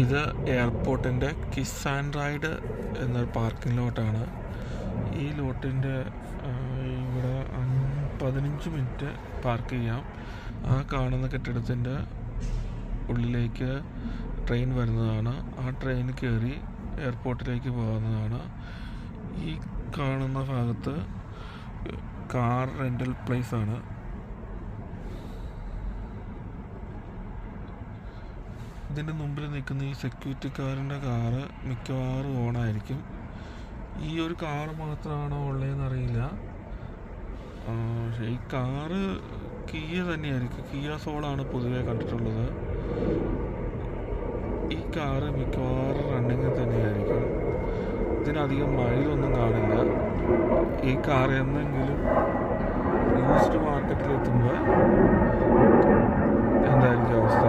ഇത് എയർപോർട്ടിൻ്റെ kiss and ride എന്നൊരു പാർക്കിംഗ് ലോട്ടാണ്. ഈ ലോട്ടിൻ്റെ ഇവിടെ 15 മിനിറ്റ് പാർക്ക് ചെയ്യാം. ആ കാണുന്ന കെട്ടിടത്തിൻ്റെ ഉള്ളിലേക്ക് ട്രെയിൻ വരുന്നതാണ്. ആ ട്രെയിൻ കയറി എയർപോർട്ടിലേക്ക് പോകുന്നതാണ്. ഈ കാണുന്ന ഭാഗത്ത് കാർ റെൻ്റൽ പ്ലേസ് ആണ്. ഇതിൻ്റെ മുമ്പിൽ നിൽക്കുന്ന ഈ സെക്യൂരിറ്റിക്കാരൻ്റെ കാറ് മിക്കവാറും ഓണായിരിക്കും. ഈ ഒരു കാറ് മാത്രമാണോ ഉള്ളതെന്ന് അറിയില്ല. പക്ഷേ ഈ കാറ് കിയ തന്നെയായിരിക്കും. കിയ സോളാണ് പൊതുവെ കണ്ടിട്ടുള്ളത്. ഈ കാറ് മിക്കവാറും റണ്ണിങ്ങിൽ തന്നെയായിരിക്കും. ഇതിനധികം മൈലൊന്നും കാണില്ല. ഈ കാർ എന്നെങ്കിലും യൂസ്ഡ് മാർക്കറ്റിലെത്തുമ്പോൾ എന്തായിരിക്കും അവസ്ഥ?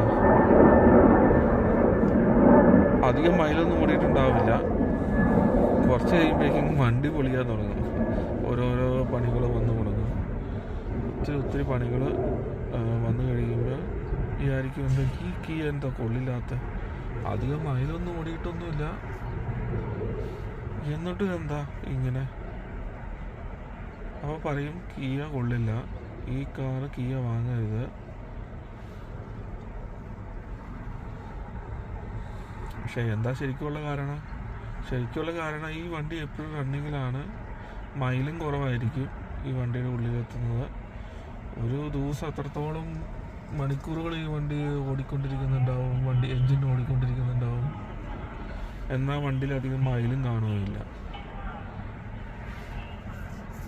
അധികം മൈലൊന്നും ഓടിയിട്ടുണ്ടാവില്ല. കുറച്ച് കഴിയുമ്പോഴേക്കും വണ്ടി പൊളിയാൻ തുടങ്ങും. ഓരോരോ പണികൾ വന്നു തുടങ്ങും. ഒത്തിരി പണികൾ വന്നു കഴിയുമ്പോൾ വിചാരിക്കും എന്താ ഈ കീ എന്താ കൊള്ളില്ലാത്ത. അധികം മൈലൊന്നും ഓടിയിട്ടൊന്നുമില്ല, എന്നിട്ടും എന്താ ഇങ്ങനെ. അപ്പോൾ പറയും കിയ കൊള്ളില്ല, ഈ കാറ് കിയ വാങ്ങരുത്. പക്ഷേ എന്താ ശരിക്കുള്ള കാരണം? ഈ വണ്ടി എപ്പോഴും റണ്ണിങ്ങിലാണ്. മൈലും കുറവായിരിക്കും ഈ വണ്ടിയുടെ ഉള്ളിലെത്തുന്നത്. ഒരു ദിവസം അത്രത്തോളം മണിക്കൂറുകൾ ഈ വണ്ടി ഓടിക്കൊണ്ടിരിക്കുന്നുണ്ടാവും, വണ്ടി എൻജിൻ ഓടിക്കൊണ്ടിരിക്കുന്നുണ്ടാവും. എന്നാൽ വണ്ടിയിലധികം മൈലും കാണുകയില്ല.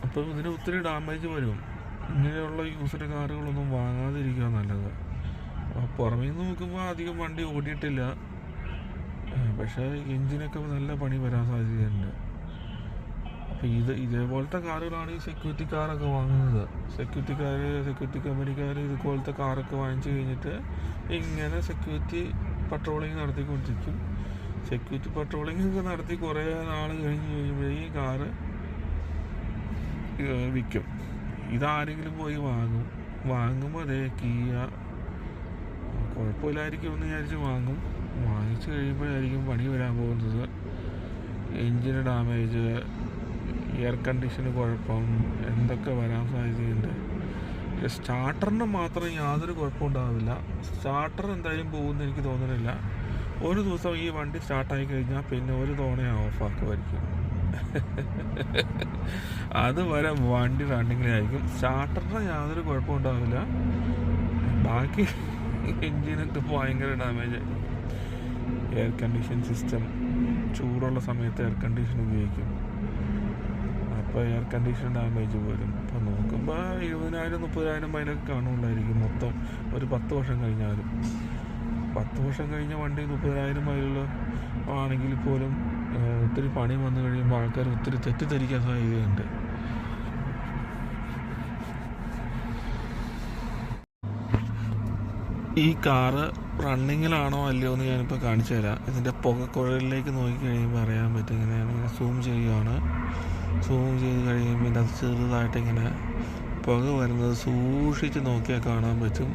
അപ്പം ഇതിന് ഒത്തിരി ഡാമേജ് വരും. ഇങ്ങനെയുള്ള യൂസ്ഡ് കാറുകളൊന്നും വാങ്ങാതിരിക്കുക നല്ലത്. പുറമേ നിന്ന് നോക്കുമ്പോൾ അധികം വണ്ടി ഓടിയിട്ടില്ല, പക്ഷേ എൻജിനൊക്കെ നല്ല പണി വരാൻ സാധ്യതയുണ്ട്. അപ്പം ഇതേപോലത്തെ കാറുകളാണ് ഈ സെക്യൂരിറ്റി കാറൊക്കെ വാങ്ങുന്നത്. സെക്യൂരിറ്റി കമ്പനിക്കാർ ഇതുപോലത്തെ കാറൊക്കെ വാങ്ങിച്ചു കഴിഞ്ഞിട്ട് ഇങ്ങനെ സെക്യൂരിറ്റി പട്രോളിങ് നടത്തിക്കൊണ്ടിരിക്കും. സെക്യൂരിറ്റി പട്രോളിങ് ഒക്കെ നടത്തി കുറേ നാൾ കഴിഞ്ഞ് കഴിയുമ്പോഴേ ഈ കാറ് വിൽക്കും. ഇതാരെങ്കിലും പോയി വാങ്ങുമ്പോൾ അതേ കിയ കുഴപ്പമില്ലായിരിക്കും എന്ന് വിചാരിച്ച് വാങ്ങിച്ചു കഴിയുമ്പോഴായിരിക്കും പണി വരാൻ പോകുന്നത്. എൻജിന് ഡാമേജ്, എയർ കണ്ടീഷന് കുഴപ്പം, എന്തൊക്കെ വരാൻ സാധ്യതയുണ്ട്. സ്റ്റാർട്ടറിന് മാത്രം യാതൊരു കുഴപ്പം ഉണ്ടാവില്ല. സ്റ്റാർട്ടർ എന്തായാലും പോകുമെന്ന് എനിക്ക് തോന്നുന്നില്ല. ഒരു ദിവസം ഈ വണ്ടി സ്റ്റാർട്ടായി കഴിഞ്ഞാൽ പിന്നെ ഒരു തവണ ഓഫാക്കുമായിരിക്കും. അതുവരെ വണ്ടി റണ്ണിങ്ങിലായിരിക്കും. സ്റ്റാർട്ടറിന് യാതൊരു കുഴപ്പം ഉണ്ടാവില്ല. ബാക്കി എൻജിനൊക്കെ ഭയങ്കര ഡാമേജ് ആയിരിക്കും. എയർ കണ്ടീഷൻ സിസ്റ്റം ചൂടുള്ള സമയത്ത് എയർ കണ്ടീഷൻ ഉപയോഗിക്കും. അപ്പോൾ എയർ കണ്ടീഷൻ ഡാമേജ് വരും. അപ്പോൾ നോക്കുമ്പോൾ 20,000-30,000 മൈലൊക്കെ കാണുള്ളായിരിക്കും മൊത്തം. ഒരു 10 വർഷം കഴിഞ്ഞാലും. 10 വർഷം കഴിഞ്ഞ വണ്ടി 30,000 മൈലുകൾ ആണെങ്കിൽ പോലും ഒത്തിരി പണി വന്നു കഴിയുമ്പോൾ ആൾക്കാർ ഒത്തിരി തെറ്റിദ്ധരിക്കാൻ സാധ്യതയുണ്ട്. ഈ കാറ് റണ്ണിങ്ങിലാണോ അല്ലയോ എന്ന് ഞാനിപ്പോൾ കാണിച്ചു തരാം. ഇതിൻ്റെ പുകക്കുഴലിലേക്ക് നോക്കി കഴിയുമ്പോൾ അറിയാൻ പറ്റും. ഇങ്ങനെ സൂം ചെയ്യുകയാണ്. സൂം ചെയ്ത് കഴിയുമ്പോൾ ഇതിൻ്റെ അത് ചെറുതായിട്ട് ഇങ്ങനെ പുക വരുന്നത് സൂക്ഷിച്ച് നോക്കിയാൽ കാണാൻ പറ്റും.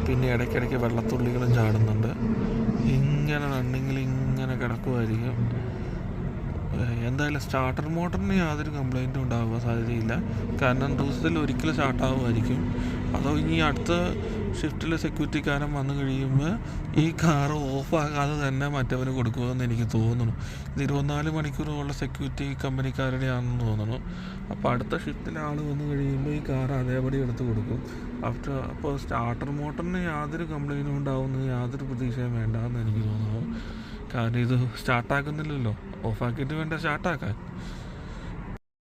പിന്നെ ഇടയ്ക്കിടയ്ക്ക് വെള്ളത്തുള്ളികളും ചാടുന്നുണ്ട്. ഇങ്ങനെ റണ്ണിങ്ങിൽ ഇങ്ങനെ കിടക്കുമായിരിക്കും. എന്തായാലും സ്റ്റാർട്ടർ മോട്ടറിന് യാതൊരു കംപ്ലൈൻറ്റും ഉണ്ടാകാൻ സാധ്യതയില്ല. കാരണം ദിവസത്തിൽ ഒരിക്കലും സ്റ്റാർട്ടാകുമായിരിക്കും. അതോ ഇനി അടുത്ത ഷിഫ്റ്റിൽ സെക്യൂരിറ്റിക്കാരൻ വന്നു കഴിയുമ്പോൾ ഈ കാറ് ഓഫാകാതെ തന്നെ മറ്റവന് കൊടുക്കുമെന്ന് എനിക്ക് തോന്നുന്നു. ഇത് 24 മണിക്കൂറുള്ള സെക്യൂരിറ്റി കമ്പനിക്കാരുടെയാണെന്ന് തോന്നുന്നു. അപ്പോൾ അടുത്ത ഷിഫ്റ്റിൽ ആൾ വന്നു കഴിയുമ്പോൾ ഈ കാർ അതേപടി എടുത്ത് കൊടുക്കും. അപ്പോൾ സ്റ്റാർട്ടർ മോട്ടറിന് യാതൊരു കംപ്ലൈൻറ്റും ഉണ്ടാവുമെന്ന് യാതൊരു പ്രതീക്ഷയും വേണ്ടെന്ന് എനിക്ക് തോന്നുന്നു. കാരണം ഇത് സ്റ്റാർട്ടാക്കുന്നില്ലല്ലോ, ഓഫാക്കിയിട്ട് വേണ്ട സ്റ്റാർട്ടാക്കാൻ.